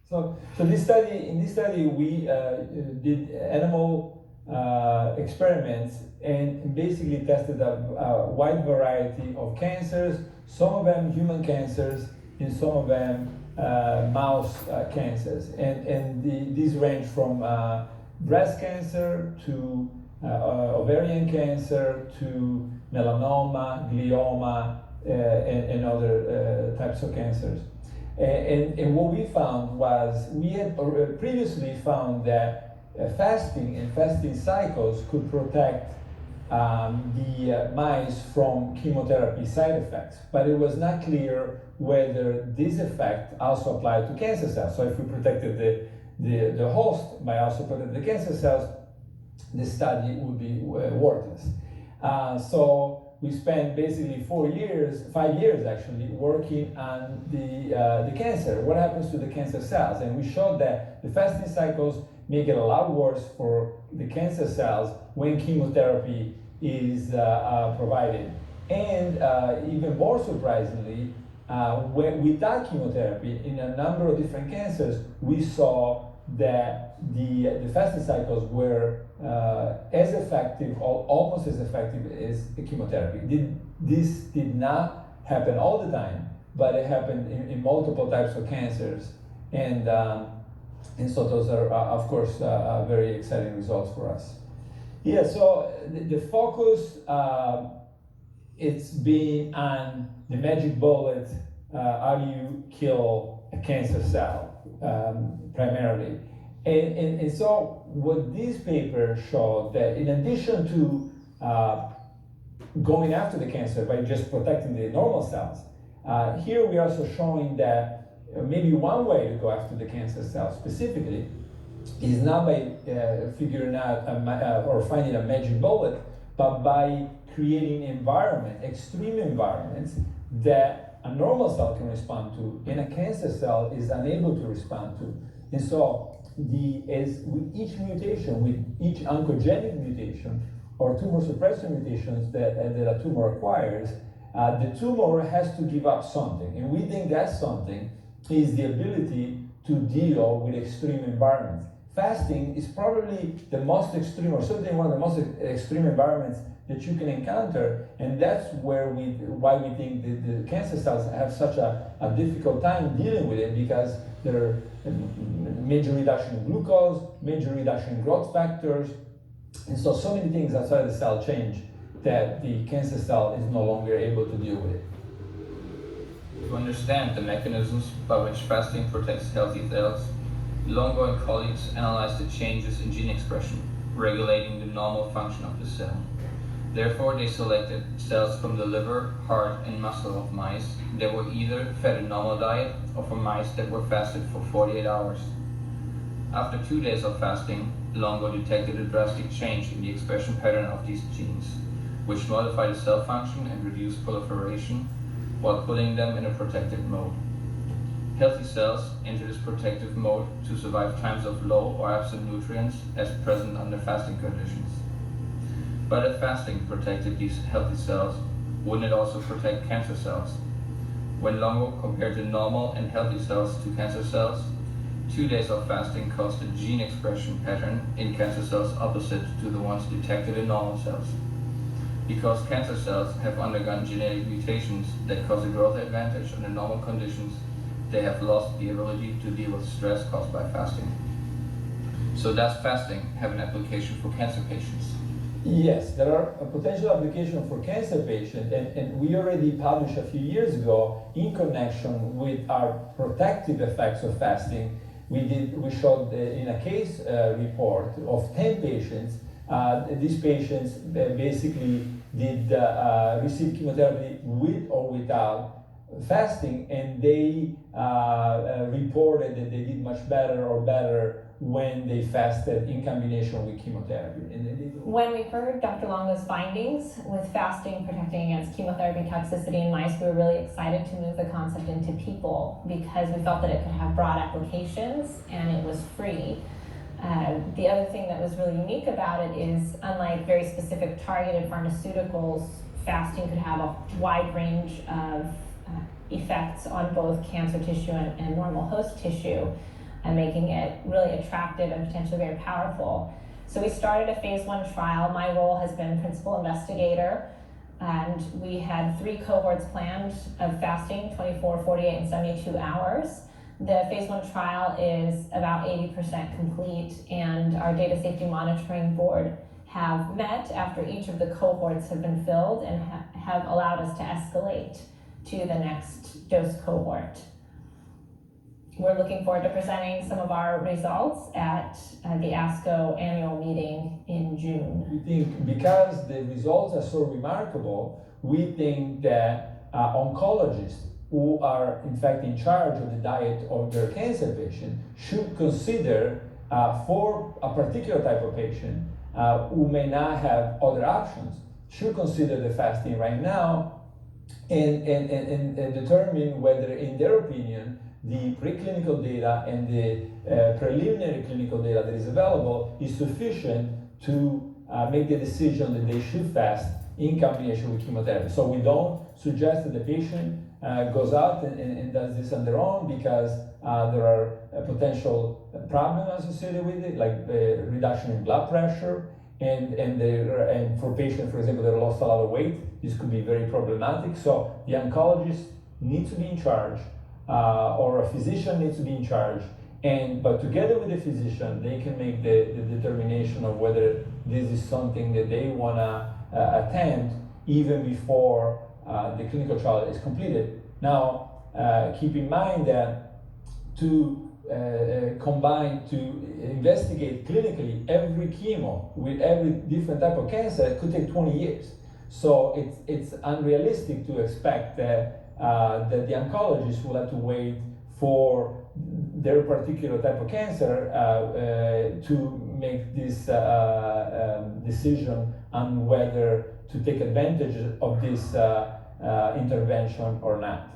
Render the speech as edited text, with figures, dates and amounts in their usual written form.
So in this study, we did animal experiments and basically tested a wide variety of cancers. Some of them human cancers, and some of them mouse cancers. And these range from breast cancer to ovarian cancer to melanoma, glioma, and other types of cancers. And what we found was, we had previously found that fasting and fasting cycles could protect the mice from chemotherapy side effects, but it was not clear whether this effect also applied to cancer cells. So if we protected the host by also protecting the cancer cells, the study would be worthless. So we spent basically 5 years actually, working on the cancer. What happens to the cancer cells? And we showed that the fasting cycles make it a lot worse for the cancer cells when chemotherapy is provided. And even more surprisingly, when without chemotherapy, in a number of different cancers, we saw that the fasting cycles were as effective, or almost as effective as the chemotherapy. This did not happen all the time, but it happened in multiple types of cancers. And so those are, of course, very exciting results for us. Yeah, so the focus, it's been on the magic bullet, how do you kill a cancer cell, primarily. And so what this paper showed, that in addition to going after the cancer by just protecting the normal cells, here we're also showing that maybe one way to go after the cancer cells specifically is not by figuring out or finding a magic bullet, but by creating extreme environments that a normal cell can respond to and a cancer cell is unable to respond to. And so as with each mutation, with each oncogenic mutation or tumor suppressor mutations that a tumor acquires, the tumor has to give up something. And we think that something is the ability to deal with extreme environments. Fasting is probably the most extreme, or certainly one of the most extreme environments that you can encounter, and that's why we think the cancer cells have such a difficult time dealing with it, because there are major reduction in glucose, major reduction in growth factors, and so many things outside the cell change that the cancer cell is no longer able to deal with it. To understand the mechanisms by which fasting protects healthy cells, Longo and colleagues analyzed the changes in gene expression, regulating the normal function of the cell. Therefore, they selected cells from the liver, heart, and muscle of mice that were either fed a normal diet or from mice that were fasted for 48 hours. After 2 days of fasting, Longo detected a drastic change in the expression pattern of these genes, which modified the cell function and reduced proliferation, while putting them in a protective mode. Healthy cells enter this protective mode to survive times of low or absent nutrients as present under fasting conditions. But if fasting protected these healthy cells, wouldn't it also protect cancer cells? When Longo compared the normal and healthy cells to cancer cells, 2 days of fasting caused the gene expression pattern in cancer cells opposite to the ones detected in normal cells. Because cancer cells have undergone genetic mutations that cause a growth advantage under normal conditions, they have lost the ability to deal with stress caused by fasting. So does fasting have an application for cancer patients? Yes, there are a potential application for cancer patients, and we already published a few years ago in connection with our protective effects of fasting. We showed in a case report of 10 patients. These patients basically did receive chemotherapy with or without fasting, and they reported that they did much better or better when they fasted in combination with chemotherapy. When we heard Dr. Longo's findings with fasting protecting against chemotherapy toxicity in mice, we were really excited to move the concept into people because we felt that it could have broad applications and it was free. The other thing that was really unique about it is, unlike very specific targeted pharmaceuticals, fasting could have a wide range of effects on both cancer tissue and normal host tissue. and making it really attractive and potentially very powerful. So we started a phase 1 trial. My role has been principal investigator, and we had 3 cohorts planned of fasting, 24, 48, and 72 hours. The phase 1 trial is about 80% complete, and our data safety monitoring board have met after each of the cohorts have been filled and have allowed us to escalate to the next dose cohort. We're looking forward to presenting some of our results at the ASCO annual meeting in June. We think because the results are so remarkable, we think that oncologists who are in fact in charge of the diet of their cancer patient should consider for a particular type of patient who may not have other options, should consider the fasting right now and determine whether, in their opinion, the preclinical data and the preliminary clinical data that is available is sufficient to make the decision that they should fast in combination with chemotherapy. So we don't suggest that the patient goes out and does this on their own, because there are potential problems associated with it, like reduction in blood pressure, and for patients, for example, that lost a lot of weight, this could be very problematic. So the oncologist needs to be in charge, or a physician needs to be in charge, but together with the physician, they can make the determination of whether this is something that they want to attempt even before the clinical trial is completed. Now, keep in mind that to investigate clinically every chemo with every different type of cancer could take 20 years. So it's unrealistic to expect that the oncologist will have to wait for their particular type of cancer to make this decision on whether to take advantage of this intervention or not.